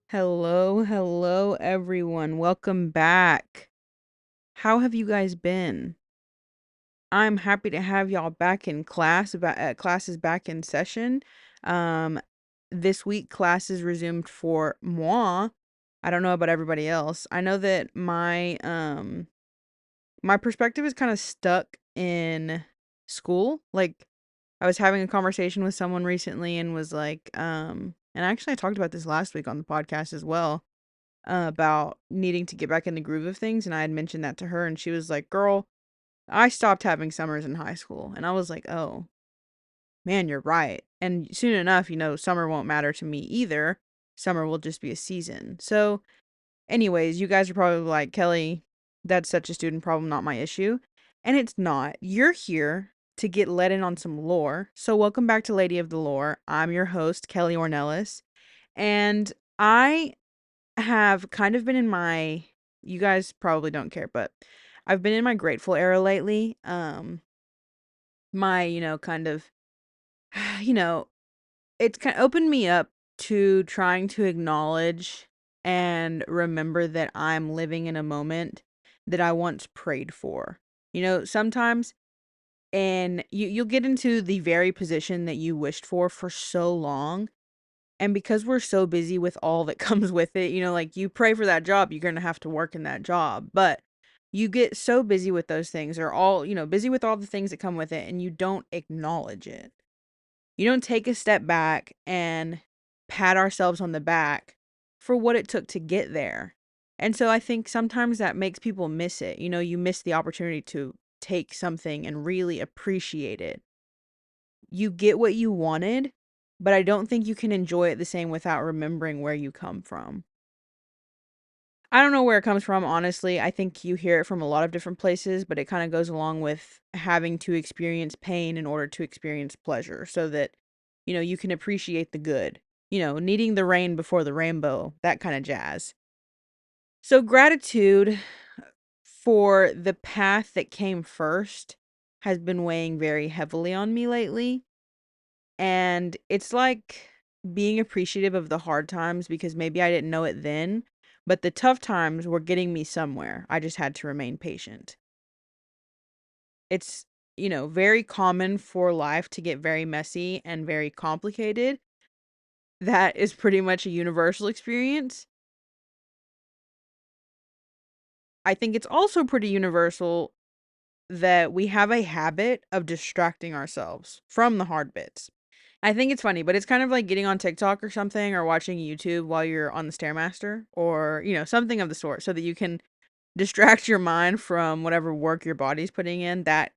Hello, everyone. Welcome back. How have you guys been? I'm happy to have y'all back in class. Classes back in session. Um, this week classes resumed for moi. I don't know about everybody else. I know that my perspective is kind of stuck in school. Like I was having a conversation with someone recently and was like, and actually I talked about this last week on the podcast as well about needing to get back in the groove of things, and I had mentioned that to her, and she was like, "Girl, I stopped having summers in high school." And I was like, "Oh, man, you're right." And soon enough, summer won't matter to me either. Summer will just be a season. So, anyways, you guys are probably like, "Kelly, that's such a student problem, not my issue." And it's not. You're here to get let in on some lore. So, welcome back to Lady of the Lore. I'm your host, Kelly Ornelas, and I have kind of been in my you guys probably don't care, but I've been in my grateful era lately. My, kind of you know, it's kind of opened me up to trying to acknowledge and remember that I'm living in a moment that I once prayed for. Sometimes and you'll get into the very position that you wished for so long. And because we're so busy with all that comes with it, like you pray for that job, you're going to have to work in that job. But you get so busy with those things or busy with all the things that come with it and you don't acknowledge it. You don't take a step back and pat ourselves on the back for what it took to get there. And so I think sometimes that makes people miss it. You miss the opportunity to take something and really appreciate it. You get what you wanted, but I don't think you can enjoy it the same without remembering where you come from. I don't know where it comes from, honestly. I think you hear it from a lot of different places, but it kind of goes along with having to experience pain in order to experience pleasure so that, you can appreciate the good. Needing the rain before the rainbow, that kind of jazz. So, gratitude for the path that came first has been weighing very heavily on me lately. And it's like being appreciative of the hard times because maybe I didn't know it then, but the tough times were getting me somewhere. I just had to remain patient. It's, very common for life to get very messy and very complicated. That is pretty much a universal experience. I think it's also pretty universal that we have a habit of distracting ourselves from the hard bits. I think it's funny, but it's kind of like getting on TikTok or something or watching YouTube while you're on the Stairmaster or, something of the sort so that you can distract your mind from whatever work your body's putting in. That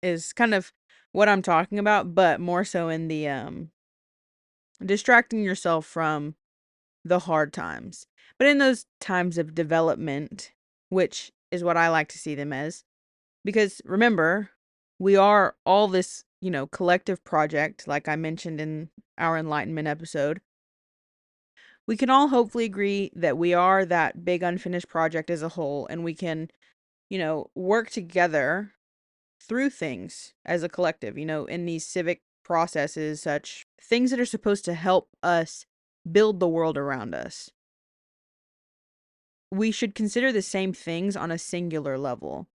is kind of what I'm talking about, but more so in the distracting yourself from the hard times. But in those times of development, which is what I like to see them as, because remember, we are all this, collective project, like I mentioned in our enlightenment episode. We can all hopefully agree that we are that big unfinished project as a whole, and we can, work together through things as a collective, in these civic processes, such things that are supposed to help us build the world around us. We should consider the same things on a singular level.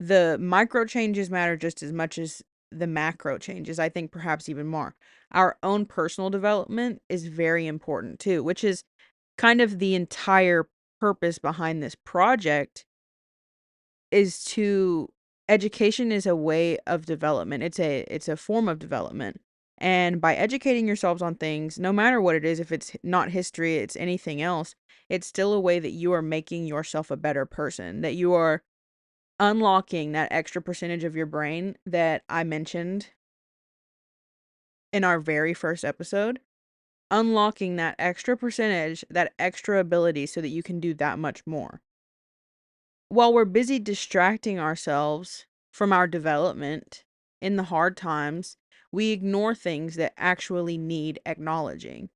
The micro changes matter just as much as the macro changes, I think perhaps even more. Our own personal development is very important too, which is kind of the entire purpose behind this project is to education is a way of development. It's a form of development. And by educating yourselves on things, no matter what it is, if it's not history, it's anything else, it's still a way that you are making yourself a better person, that you are unlocking that extra percentage of your brain that I mentioned in our very first episode, unlocking that extra percentage, that extra ability so that you can do that much more. While we're busy distracting ourselves from our development in the hard times, we ignore things that actually need acknowledging.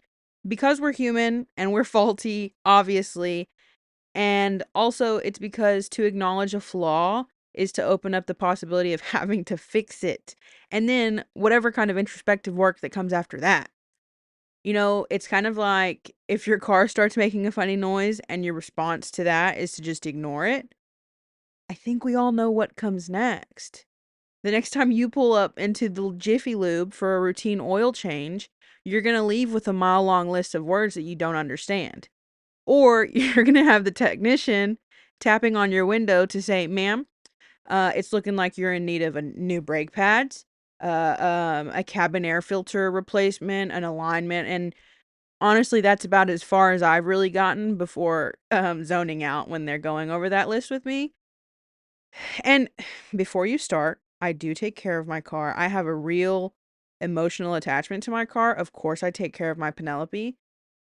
Because we're human and we're faulty, obviously, and also, it's because to acknowledge a flaw is to open up the possibility of having to fix it. And then, whatever kind of introspective work that comes after that. It's kind of like if your car starts making a funny noise and your response to that is to just ignore it. I think we all know what comes next. The next time you pull up into the Jiffy Lube for a routine oil change, you're going to leave with a mile-long list of words that you don't understand. Or you're going to have the technician tapping on your window to say, "Ma'am, it's looking like you're in need of a new brake pads, a cabin air filter replacement, an alignment." And honestly, that's about as far as I've really gotten before zoning out when they're going over that list with me. And before you start, I do take care of my car. I have a real emotional attachment to my car. Of course, I take care of my Penelope.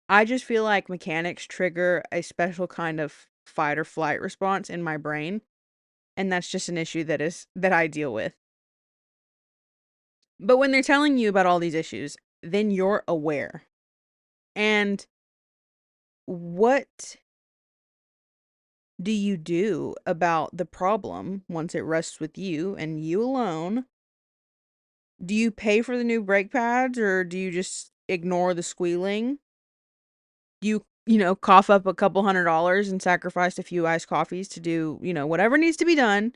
I just feel like mechanics trigger a special kind of fight or flight response in my brain, and that's just an issue that I deal with. But when they're telling you about all these issues, then you're aware. And what do you do about the problem once it rests with you and you alone? Do you pay for the new brake pads or do you just ignore the squealing? Do you cough up a couple $100 and sacrifice a few iced coffees to do, whatever needs to be done?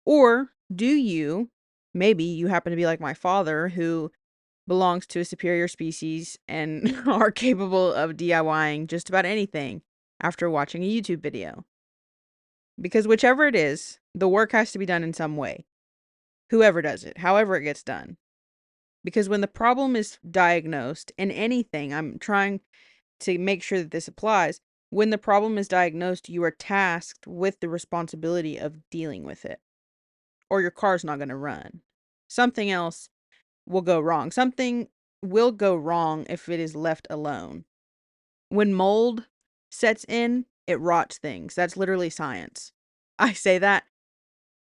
Or do you, maybe you happen to be like my father who belongs to a superior species and are capable of DIYing just about anything after watching a YouTube video? Because whichever it is, the work has to be done in some way. Whoever does it, however it gets done. Because when the problem is diagnosed in anything, I'm trying to make sure that this applies. When the problem is diagnosed, you are tasked with the responsibility of dealing with it, or your car's not going to run. Something else will go wrong. Something will go wrong if it is left alone. When mold sets in, it rots things. That's literally science. I say that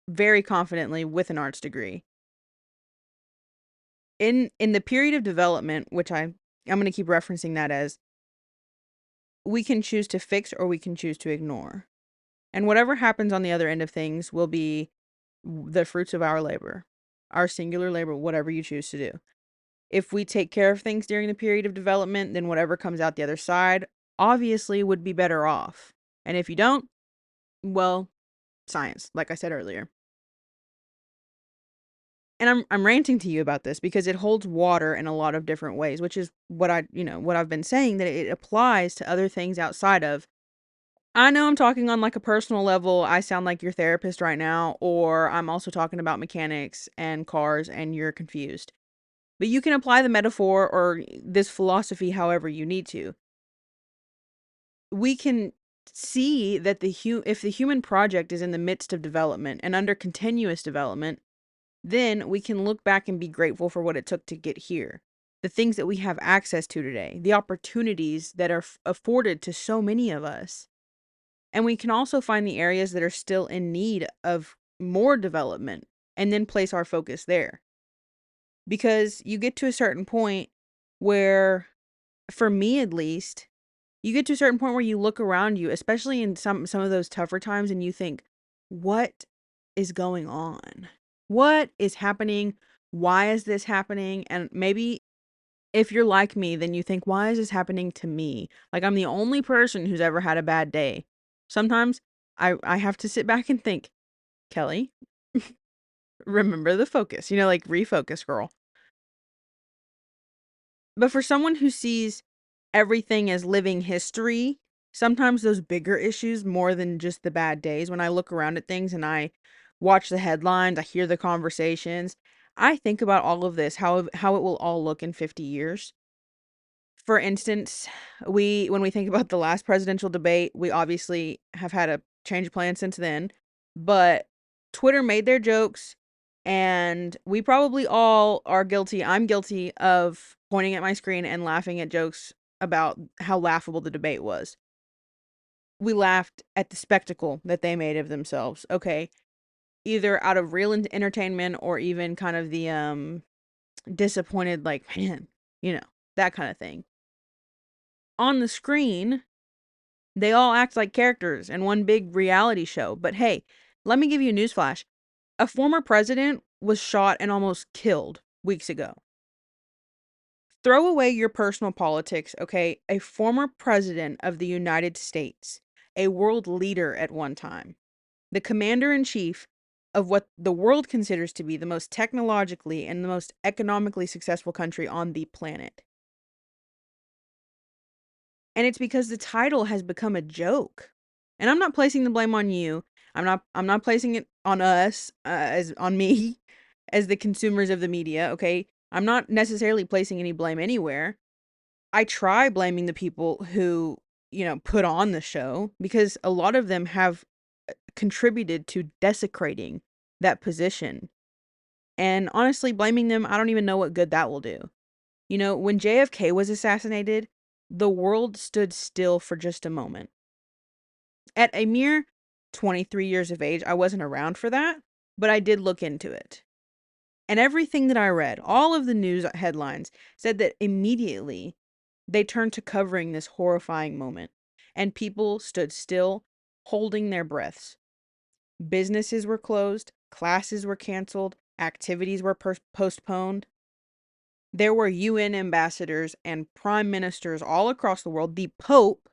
very confidently with an arts degree. In the period of development, which I'm going to keep referencing that as, we can choose to fix or we can choose to ignore. And whatever happens on the other end of things will be the fruits of our labor, our singular labor, whatever you choose to do. If we take care of things during the period of development, then whatever comes out the other side obviously would be better off. And if you don't, well, science, like I said earlier. And I'm ranting to you about this because it holds water in a lot of different ways, which is what I've been saying, that it applies to other things outside of. I know I'm talking on like a personal level. I sound like your therapist right now, or I'm also talking about mechanics and cars and you're confused. But you can apply the metaphor or this philosophy however you need to. We can see that if the human project is in the midst of development and under continuous development, then we can look back and be grateful for what it took to get here. The things that we have access to today, the opportunities that are afforded to so many of us. And we can also find the areas that are still in need of more development and then place our focus there. Because you get to a certain point where, for me at least, you get to a certain point where you look around you, especially in some of those tougher times, and you think, what is going on? What is happening? Why is this happening? And maybe if you're like me, then you think, why is this happening to me? Like I'm the only person who's ever had a bad day. Sometimes I have to sit back and think, Kelly, remember the focus, like refocus, girl. But for someone who sees everything as living history, sometimes those bigger issues more than just the bad days, when I look around at things and I watch the headlines, I hear the conversations, I think about all of this, how it will all look in 50 years. For instance, when we think about the last presidential debate, we obviously have had a change of plan since then, but Twitter made their jokes and we probably all are guilty. I'm guilty of pointing at my screen and laughing at jokes about how laughable the debate was. We laughed at the spectacle that they made of themselves. Okay, either out of real entertainment or even kind of the disappointed, like, man, that kind of thing. On the screen, they all act like characters in one big reality show. But hey, let me give you a newsflash. A former president was shot and almost killed weeks ago. Throw away your personal politics, okay? A former president of the United States, a world leader at one time, the commander in chief of what the world considers to be the most technologically and the most economically successful country on the planet. And it's because the title has become a joke. And I'm not placing the blame on you. I'm not placing it on us, as on me as the consumers of the media, okay? I'm not necessarily placing any blame anywhere. I try blaming the people who, put on the show because a lot of them have contributed to desecrating that position. And honestly, blaming them, I don't even know what good that will do. When JFK was assassinated, the world stood still for just a moment. At a mere 23 years of age, I wasn't around for that, but I did look into it. And everything that I read, all of the news headlines, said that immediately they turned to covering this horrifying moment, and people stood still, holding their breaths. Businesses were closed, classes were canceled, activities were postponed. There were UN ambassadors and prime ministers all across the world, the Pope,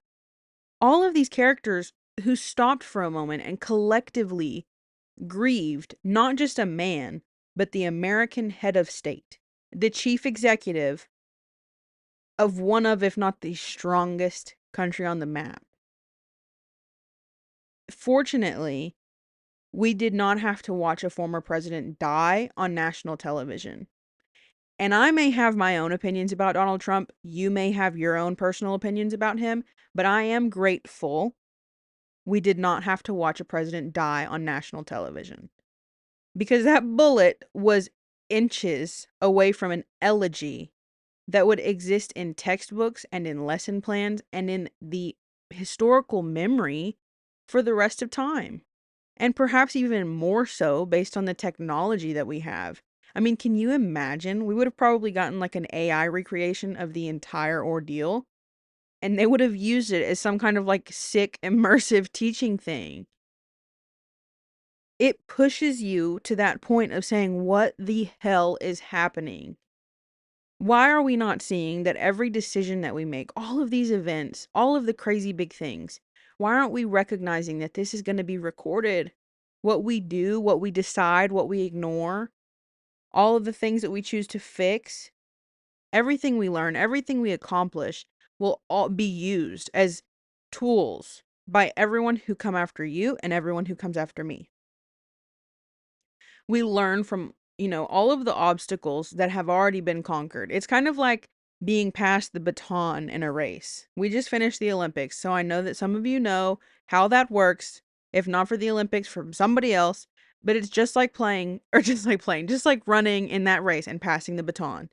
all of these characters who stopped for a moment and collectively grieved not just a man, but the American head of state, the chief executive of one of, if not the strongest country on the map. Fortunately, we did not have to watch a former president die on national television. And I may have my own opinions about Donald Trump. You may have your own personal opinions about him, but I am grateful we did not have to watch a president die on national television. Because that bullet was inches away from an elegy that would exist in textbooks and in lesson plans and in the historical memory for the rest of time. And perhaps even more so based on the technology that we have. I mean, can you imagine? We would have probably gotten like an AI recreation of the entire ordeal, and they would have used it as some kind of like sick, immersive teaching thing. It pushes you to that point of saying, what the hell is happening? Why are we not seeing that every decision that we make, all of these events, all of the crazy big things, why aren't we recognizing that this is going to be recorded? What we do, what we decide, what we ignore, all of the things that we choose to fix, everything we learn, everything we accomplish will all be used as tools by everyone who come after you and everyone who comes after me. We learn from, all of the obstacles that have already been conquered. It's kind of like being passed the baton in a race. We just finished the Olympics, so I know that some of you know how that works, if not for the Olympics, from somebody else. But it's just like playing, or just like running in that race and passing the baton.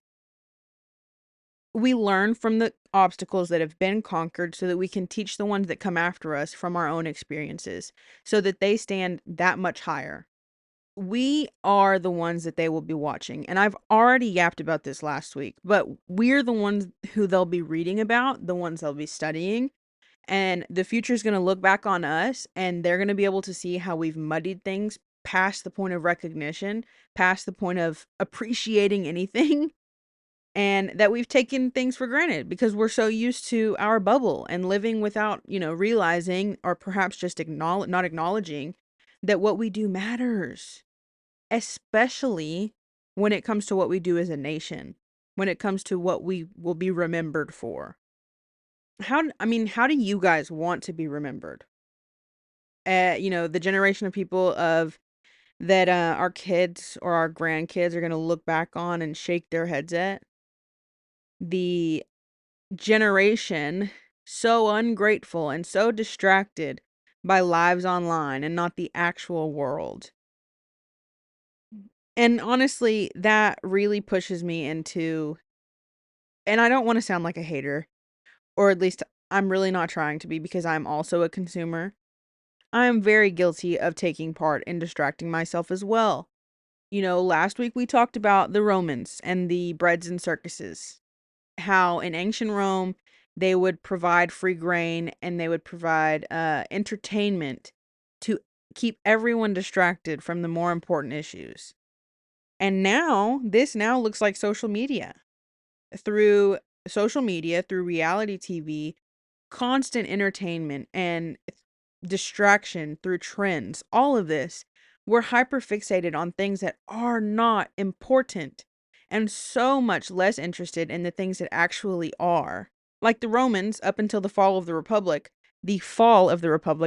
We learn from the obstacles that have been conquered so that we can teach the ones that come after us from our own experiences so that they stand that much higher. We are the ones that they will be watching. And I've already yapped about this last week, but we're the ones who they'll be reading about, the ones they'll be studying. And the future is going to look back on us and they're going to be able to see how we've muddied things past the point of recognition, past the point of appreciating anything, and that we've taken things for granted because we're so used to our bubble and living without, realizing or perhaps just not acknowledging that what we do matters, especially when it comes to what we do as a nation, when it comes to what we will be remembered for. How do you guys want to be remembered? The generation of people of that our kids or our grandkids are going to look back on and shake their heads at. The generation so ungrateful and so distracted by lives online and not the actual world. And honestly, that really pushes me into, and I don't want to sound like a hater, or at least I'm really not trying to be because I'm also a consumer. I am very guilty of taking part in distracting myself as well. Last week we talked about the Romans and the breads and circuses. How in ancient Rome, they would provide free grain and they would provide entertainment to keep everyone distracted from the more important issues. And now, this now looks like social media. through social media, through reality TV, constant entertainment and distraction through trends, all of this, we're hyper fixated on things that are not important and so much less interested in the things that actually are. Like the Romans, up until the fall of the Republic,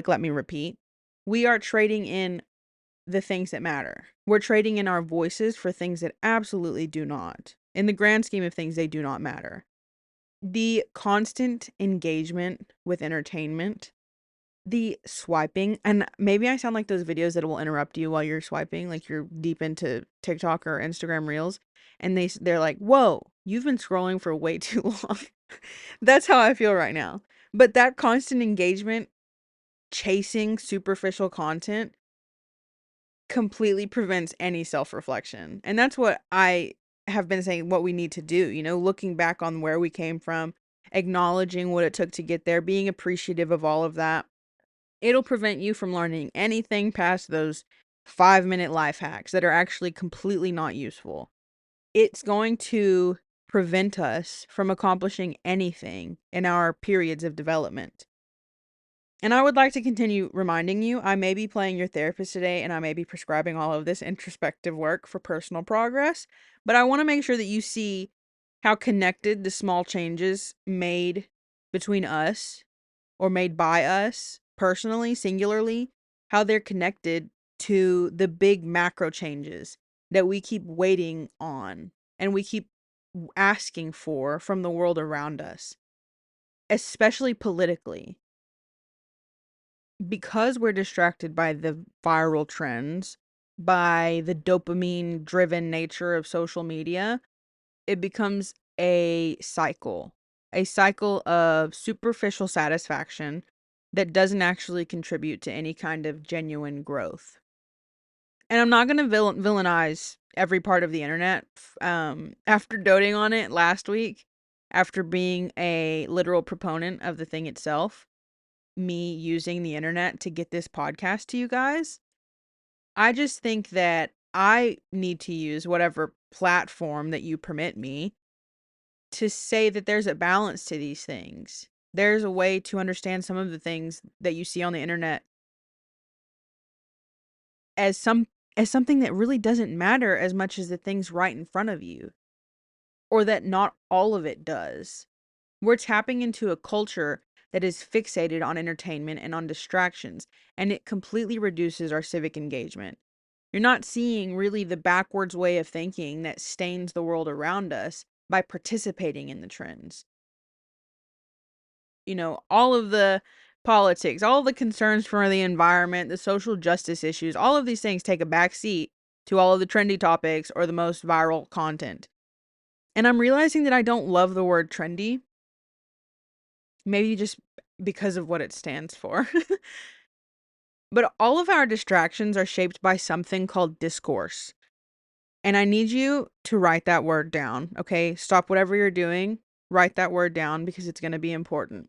let me repeat, we are trading in the things that matter. We're trading in our voices for things that absolutely do not. In the grand scheme of things, they do not matter. The constant engagement with entertainment, the swiping, and maybe I sound like those videos that will interrupt you while you're swiping, like you're deep into TikTok or Instagram Reels, and they're like, "Whoa, you've been scrolling for way too long." That's how I feel right now. But that constant engagement, chasing superficial content completely prevents any self-reflection. And that's what I have been saying what we need to do, looking back on where we came from, acknowledging what it took to get there, being appreciative of all of that. It'll prevent you from learning anything past those 5-minute life hacks that are actually completely not useful. It's going to prevent us from accomplishing anything in our periods of development. And I would like to continue reminding you, I may be playing your therapist today and I may be prescribing all of this introspective work for personal progress, but I want to make sure that you see how connected the small changes made between us or made by us personally, singularly, how they're connected to the big macro changes that we keep waiting on and we keep asking for from the world around us, especially politically. Because we're distracted by the viral trends, by the dopamine driven nature of social media, it becomes a cycle of superficial satisfaction that doesn't actually contribute to any kind of genuine growth. And I'm not going to villainize every part of the internet. After doting on it last week, after being a literal proponent of the thing itself, me using the internet to get this podcast to you guys, I just think that I need to use whatever platform that you permit me to say that there's a balance to these things. There's a way to understand some of the things that you see on the internet as something that really doesn't matter as much as the things right in front of you, or that not all of it does. We're tapping into a culture that is fixated on entertainment and on distractions, and it completely reduces our civic engagement. You're not seeing really the backwards way of thinking that stains the world around us by participating in the trends. All of the politics, all of the concerns for the environment, the social justice issues, all of these things take a back seat to all of the trendy topics or the most viral content. And I'm realizing that I don't love the word trendy, maybe just because of what it stands for. But all of our distractions are shaped by something called discourse. And I need you to write that word down, okay? Stop whatever you're doing, write that word down because it's going to be important.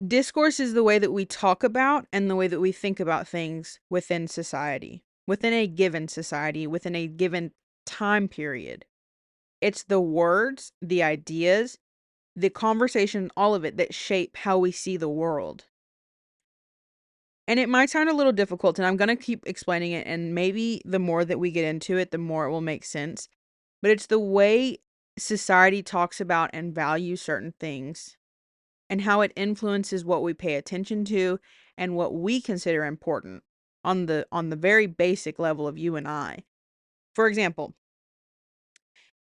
Discourse is the way that we talk about and the way that we think about things within society, within a given society, within a given time period. It's the words, the ideas, the conversation, all of it that shape how we see the world. And it might sound a little difficult, and I'm going to keep explaining it, and maybe the more that we get into it, the more it will make sense. But it's the way society talks about and values certain things and how it influences what we pay attention to and what we consider important on the very basic level of you and I. For example,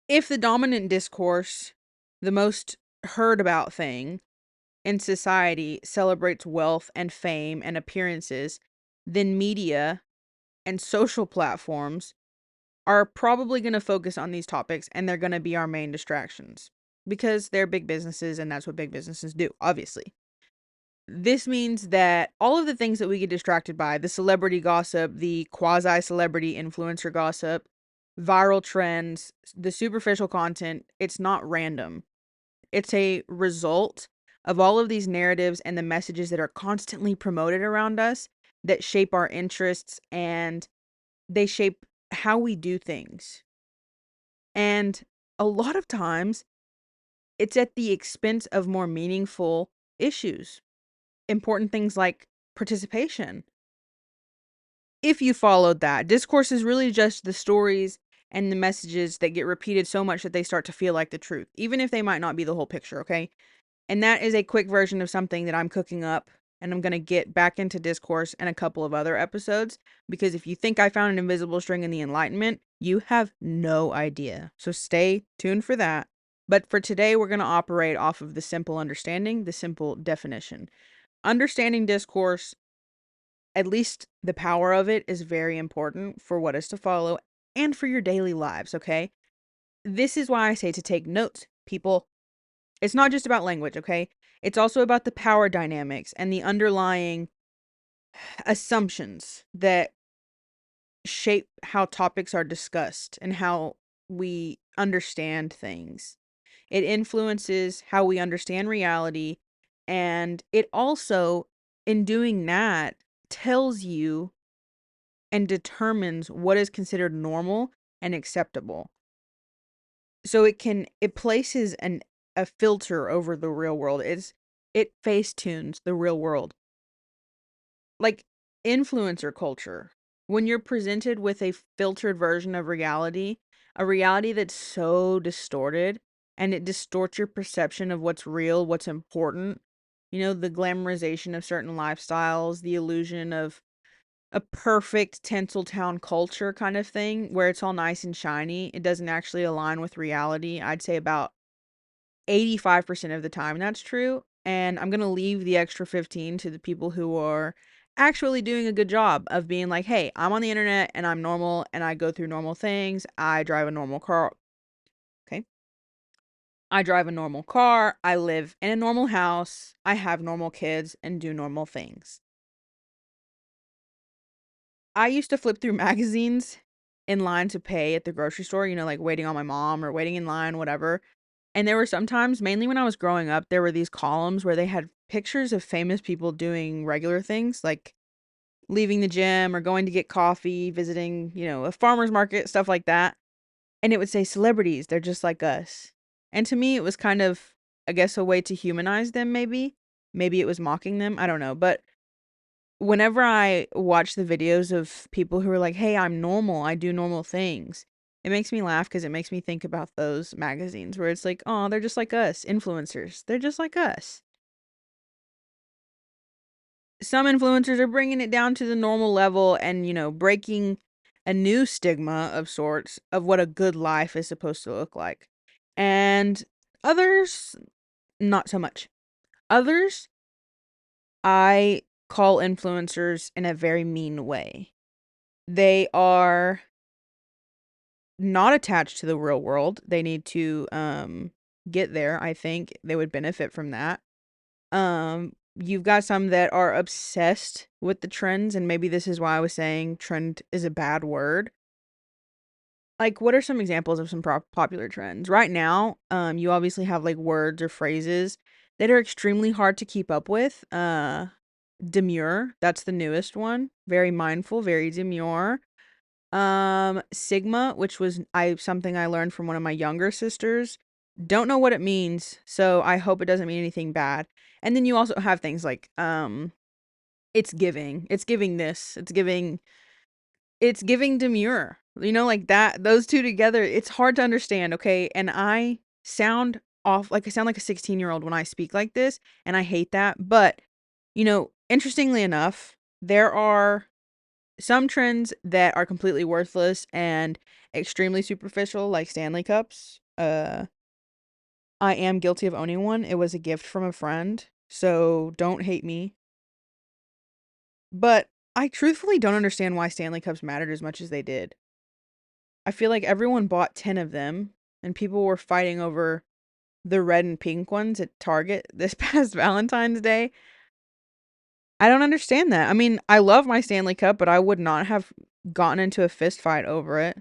if the dominant discourse, the most heard about thing in society celebrates wealth and fame and appearances, then media and social platforms are probably going to focus on these topics and they're going to be our main distractions because they're big businesses and that's what big businesses do, obviously. This means that all of the things that we get distracted by, the celebrity gossip, the quasi celebrity influencer gossip, viral trends, the superficial content, it's not random. It's a result of all of these narratives and the messages that are constantly promoted around us that shape our interests and they shape how we do things. And a lot of times it's at the expense of more meaningful issues, important things like participation. If you followed that, discourse is really just the stories and the messages that get repeated so much that they start to feel like the truth, even if they might not be the whole picture, okay? And that is a quick version of something that I'm cooking up, and I'm going to get back into discourse in a couple of other episodes, because if you think I found an invisible string in the Enlightenment, you have no idea. So stay tuned for that. But for today, we're going to operate off of the simple understanding, the simple definition. Understanding discourse, at least the power of it, is very important for what is to follow and for your daily lives, okay? This is why I say to take notes, people. It's not just about language, okay? It's also about the power dynamics and the underlying assumptions that shape how topics are discussed and how we understand things. It influences how we understand reality, and it also, in doing that, tells you and determines what is considered normal and acceptable. So it places a filter over the real world. It face tunes the real world. Like influencer culture. When you're presented with a filtered version of reality, a reality that's so distorted, and it distorts your perception of what's real, what's important. You know, the glamorization of certain lifestyles, the illusion of a perfect Tinseltown culture kind of thing where it's all nice and shiny. It doesn't actually align with reality. I'd say about 85% of the time that's true, and I'm gonna leave the extra 15 to the people who are actually doing a good job of being like, "Hey, I'm on the internet and I'm normal and I go through normal things. I drive a normal car." Okay? I drive a normal car, I live in a normal house, I have normal kids and do normal things. I used to flip through magazines in line to pay at the grocery store, you know, like waiting on my mom or waiting in line, whatever. And there were sometimes, mainly when I was growing up, there were these columns where they had pictures of famous people doing regular things like leaving the gym or going to get coffee, visiting, you know, a farmer's market, stuff like that. And it would say celebrities, they're just like us. And to me, it was kind of, I guess, a way to humanize them, maybe. Maybe it was mocking them. I don't know. But whenever I watch the videos of people who are like, "Hey, I'm normal. I do normal things." It makes me laugh because it makes me think about those magazines where it's like, "Oh, they're just like us, influencers. They're just like us." Some influencers are bringing it down to the normal level and, you know, breaking a new stigma of sorts of what a good life is supposed to look like. And others, not so much. Others, I call influencers in a very mean way. They are not attached to the real world. They need to get there. I think they would benefit from that. You've got some that are obsessed with the trends, and maybe this is why I was saying trend is a bad word. Like, what are some examples of some popular trends? Right now, you obviously have like words or phrases that are extremely hard to keep up with. Demure, that's the newest one. Very mindful, very demure. Sigma, which was something I learned from one of my younger sisters. Don't know what it means, so I hope it doesn't mean anything bad. And then you also have things like it's giving. It's giving this. It's giving demure. You know, like that, those two together, it's hard to understand, okay? And I sound off like I sound like a 16-year-old when I speak like this, and I hate that. But, you know, interestingly enough, there are some trends that are completely worthless and extremely superficial, like Stanley Cups. I am guilty of owning one. It was a gift from a friend, so don't hate me. But I truthfully don't understand why Stanley Cups mattered as much as they did. I feel like everyone bought 10 of them, and people were fighting over the red and pink ones at Target this past Valentine's Day. I don't understand that. I mean, I love my Stanley Cup, but I would not have gotten into a fist fight over it.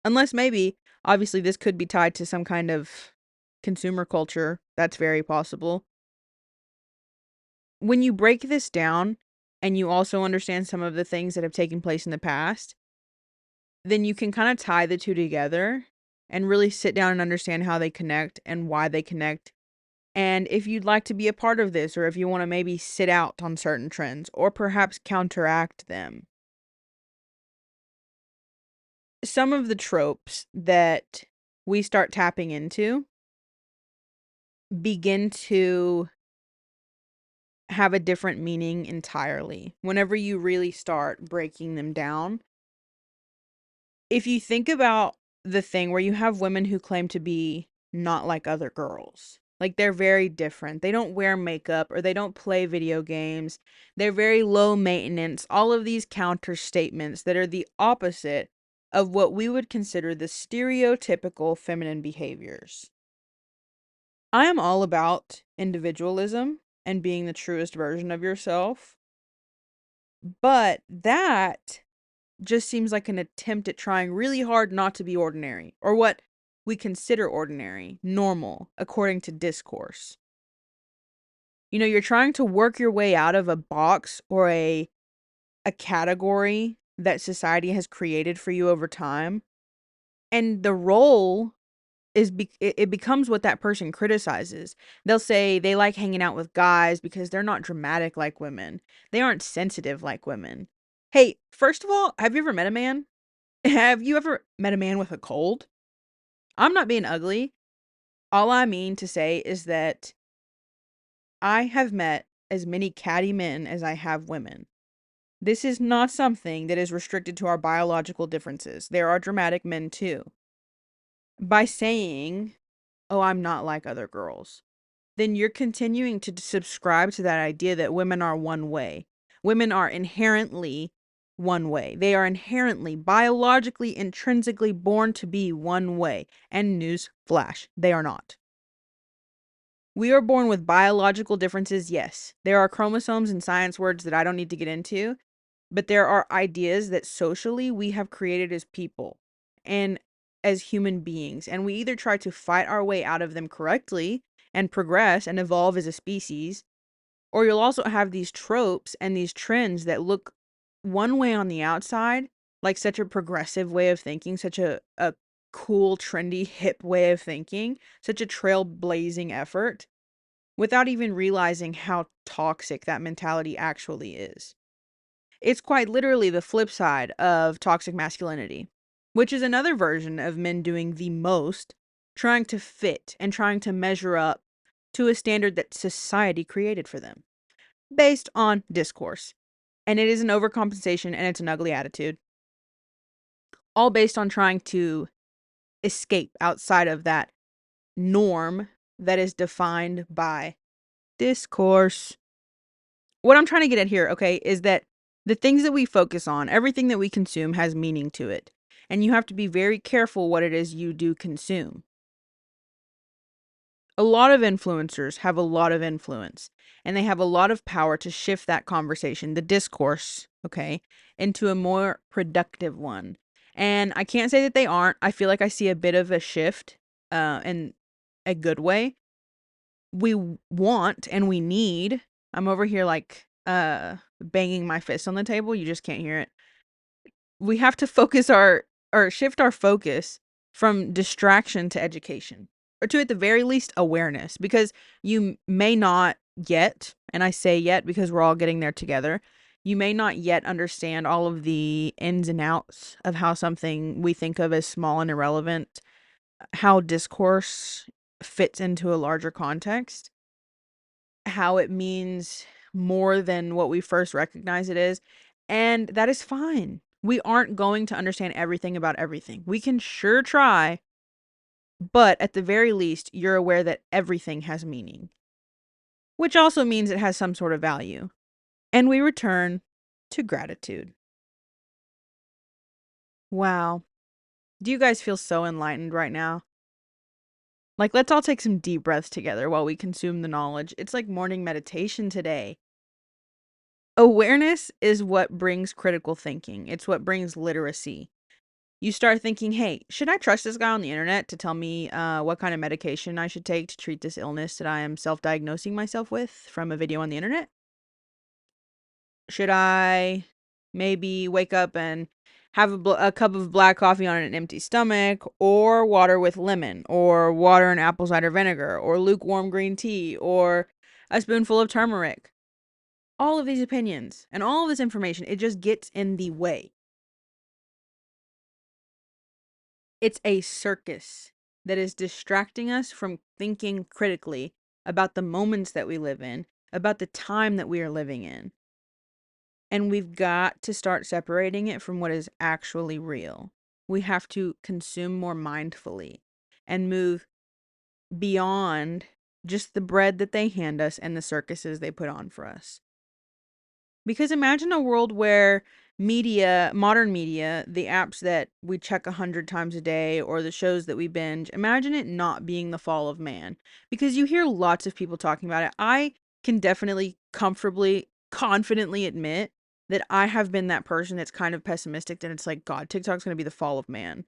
Unless maybe, obviously, this could be tied to some kind of consumer culture. That's very possible. When you break this down and you also understand some of the things that have taken place in the past, then you can kind of tie the two together. and really sit down and understand how they connect and why they connect. And if you'd like to be a part of this, or if you want to maybe sit out on certain trends or perhaps counteract them, some of the tropes that we start tapping into begin to have a different meaning entirely whenever you really start breaking them down. If you think about the thing where you have women who claim to be not like other girls, like they're very different. They don't wear makeup or they don't play video games. They're very low maintenance. All of these counter statements that are the opposite of what we would consider the stereotypical feminine behaviors. I am all about individualism and being the truest version of yourself, but that just seems like an attempt at trying really hard not to be ordinary, or what we consider ordinary, normal, according to discourse. You're trying to work your way out of a box or a category that society has created for you over time, and the role it becomes what that person criticizes. They'll say they like hanging out with guys because they're not dramatic like women. They aren't sensitive like women. Hey, first of all, have you ever met a man? Have you ever met a man with a cold? I'm not being ugly. All I mean to say is that I have met as many catty men as I have women. This is not something that is restricted to our biological differences. There are dramatic men too. By saying, "Oh, I'm not like other girls," then you're continuing to subscribe to that idea that women are one way. Women are inherently one way. They are inherently, biologically, intrinsically born to be one way. And news flash, they are not. We are born with biological differences, yes. There are chromosomes and science words that I don't need to get into, but there are ideas that socially we have created as people and as human beings, and we either try to fight our way out of them correctly and progress and evolve as a species, or you'll also have these tropes and these trends that look one way on the outside, like such a progressive way of thinking, such a cool, trendy, hip way of thinking, such a trailblazing effort, without even realizing how toxic that mentality actually is. It's quite literally the flip side of toxic masculinity, which is another version of men doing the most, trying to fit and trying to measure up to a standard that society created for them, based on discourse. And it is an overcompensation and it's an ugly attitude, all based on trying to escape outside of that norm that is defined by discourse. What I'm trying to get at here, okay, is that the things that we focus on, everything that we consume has meaning to it. And you have to be very careful what it is you do consume. A lot of influencers have a lot of influence and they have a lot of power to shift that conversation, the discourse, okay, into a more productive one. And I can't say that they aren't. I feel like I see a bit of a shift in a good way. We want and we need. I'm over here like banging my fist on the table. You just can't hear it. We have to focus our or shift our focus from distraction to education, or to at the very least awareness, because you may not yet, and I say yet because we're all getting there together, you may not yet understand all of the ins and outs of how something we think of as small and irrelevant, how discourse fits into a larger context, how it means more than what we first recognize it is, and that is fine. We aren't going to understand everything about everything. We can sure try, but at the very least, you're aware that everything has meaning, which also means it has some sort of value. And we return to gratitude. Wow. Do you guys feel so enlightened right now? Like, let's all take some deep breaths together while we consume the knowledge. It's like morning meditation today. Awareness is what brings critical thinking. It's what brings literacy. You start thinking, hey, should I trust this guy on the internet to tell me what kind of medication I should take to treat this illness that I am self diagnosing myself with from a video on the internet? Should I maybe wake up and have a cup of black coffee on an empty stomach, or water with lemon, or water and apple cider vinegar, or lukewarm green tea, or a spoonful of turmeric. All of these opinions and all of this information, it just gets in the way. It's a circus that is distracting us from thinking critically about the moments that we live in, about the time that we are living in. And we've got to start separating it from what is actually real. We have to consume more mindfully and move beyond just the bread that they hand us and the circuses they put on for us. Because imagine a world where media, modern media, the apps that we check 100 times a day or the shows that we binge, imagine it not being the fall of man. Because you hear lots of people talking about it. I can definitely comfortably, confidently admit that I have been that person that's kind of pessimistic that it's like, God, TikTok's going to be the fall of man.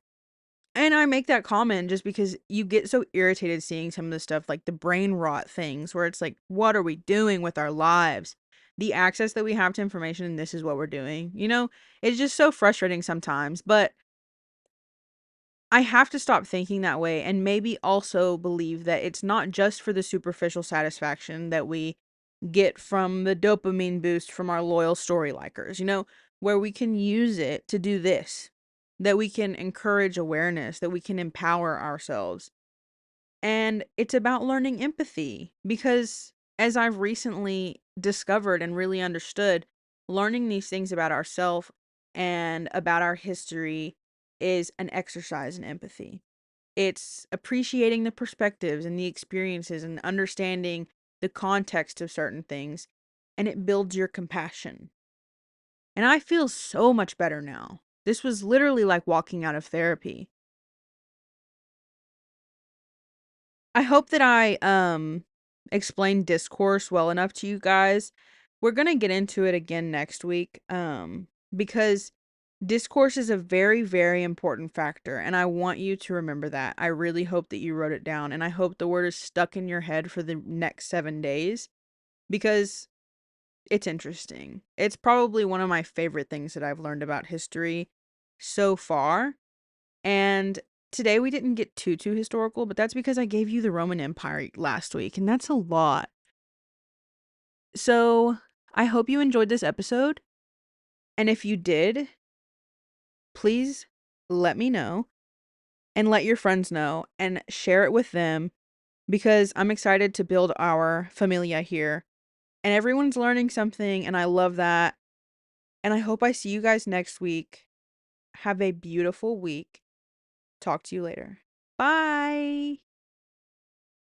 And I make that comment just because you get so irritated seeing some of the stuff like the brain rot things where it's like, what are we doing with our lives? The access that we have to information, and this is what we're doing. It's just so frustrating sometimes, but I have to stop thinking that way and maybe also believe that it's not just for the superficial satisfaction that we get from the dopamine boost from our loyal story likers, where we can use it to do this, that we can encourage awareness, that we can empower ourselves. And it's about learning empathy because, as I've recently discovered and really understood, learning these things about ourselves and about our history is an exercise in empathy. It's appreciating the perspectives and the experiences and understanding the context of certain things, and it builds your compassion. And I feel so much better now. This was literally like walking out of therapy. I hope that I explained discourse well enough to you guys. We're going to get into it again next week because discourse is a very, very important factor, and I want you to remember that. I really hope that you wrote it down, and I hope the word is stuck in your head for the next 7 days because it's interesting. It's probably one of my favorite things that I've learned about history so far. And today we didn't get too historical, but that's because I gave you the Roman Empire last week, and that's a lot. So, I hope you enjoyed this episode. And if you did, please let me know and let your friends know and share it with them because I'm excited to build our familia here. And everyone's learning something, and I love that. And I hope I see you guys next week. Have a beautiful week. Talk to you later. Bye.